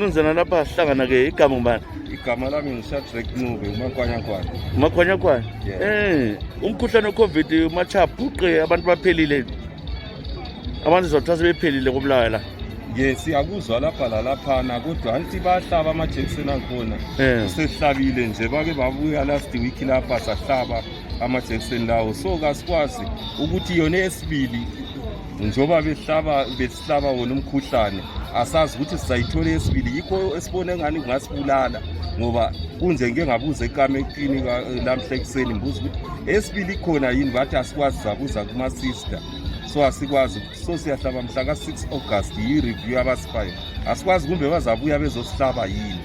Nzana lapha sihlangana ke igama ngubani? Igama lami ngiShadrack Ncube uMakhwanyakwane. Umakhwanyakwane. Umkhuhlane weCovid umachaphuqe abantu baphelile. Abantu zothatha bephelile kubulawa la. Siyakuzwa lapha lalaphana kodwa anti bahlaba amajekiseni akhona. Sesihlabile nje bake babuya last week lapha sahlaba amajekiseni lawo. So kasikwazi ukuthi yona esibili njoba besihlaba wona umkhuhlane asazi ukuthi sizayithola esibili yikho esibone ngani kungasibulala ngoba kunje ngeke ngabuza eklinika lamhla ekseni ngibuza ukuthi esibili khona yini bathi asikwazi sabuza kuma sister so asikwazi so siyahlaba mhla ka6 August yi-review abasifayo asikwazi kumbe bazabuya bezosihlaba yini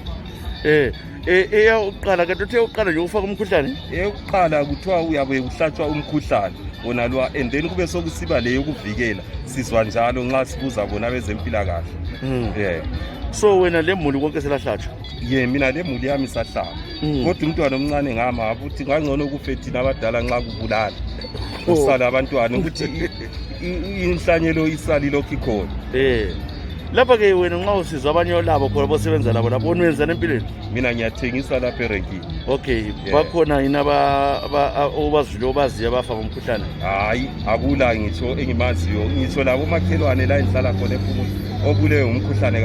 eyokuqala kanti uthe uqala nje ukufaka umkhuhlane eyokuqala kuthiwa uyabe uhlatshwa umkhuhlane wona lo and then kube sokusiba leyo ukuvikela sizwa njalo nxa sibuza bona bezempilakahle so wena lemuli konke selahlatshwa mina lemuli yami sahlaba kodwa umntwana omncane ngama ukuthi ngangcono kufethina abadala nxa kubulala usala abantwana ukuthi inhlanyelo isali lokho ikhona lapha ke wena nxa usizwa abanye labo khona bosebenza labo lapho wenza empilweni mina ngiyathengisa lapha erenkini okay bakhona yini obazilo obaziyo abafa ngomkhuhlane hayi akula ngitsho engimaziyo ngitsho labo makhelwane la enhlala khona ephumula obuleyo umkhuhlane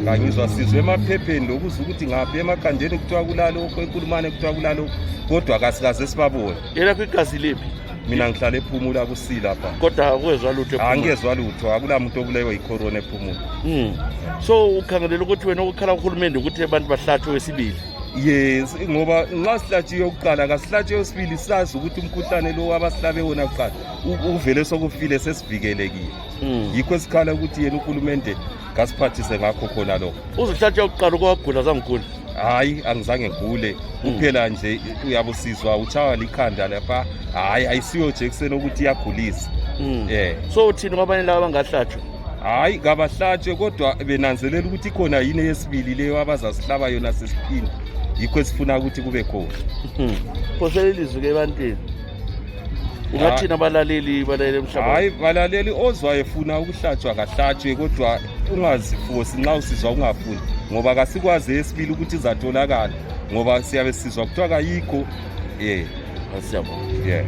kangizwa sizwe emaphepheni lokuza ukuthi ngaphi emakhandeni kuthiwa kulalokho enkulumane kuthiwa kulalokho kodwa kasikaze sibabone yelapho igazi liphi mina ngihlala ephumula kusila lapha kodwa akwezwa lutho ephumula angezwa lutho akulamuntu obulewe yicorona ephumula so ukhangelela ukuthi wena ukukhala uhulumende ukuthi abantu bahlatshwe wesibili yes ngoba nxa sihlatshiwe ukuqala kasihlatshiwe wesibili sazi ukuthi umkhuhlane lo abasihlabe wona kuqala uvele sokufile sesivikelekile yikho esikhala ukuthi yena uhulumende kasiphathise ngakho khona lokho uzihlatshiwe ukuqala ukwagula zangigula hayi angizange ngigule kuphela nje uyabusizwa uchawa likhanda lapha hayi ayisiyo jekiseni ukuthi iyagulisa so uthini kwabanye laba abangahlatshwa hayi kabahlatshwe kodwa benanzelela ukuthi ikhona yini yesibili leyo abazasihlaba yona sesiphini yikho esifuna ukuthi kube khona phoselelizwi ke ebantwini ungathina abalaleli emhlabeni hayi balaleli ozwa efuna ukuhlatshwa kahlatshwe kodwa ungazifosi nxa usizwa ungafuni ngoba kasikwazi esibili ukuthi izatholakala ngoba siyabe sizwa kuthiwa kayikho asiyabona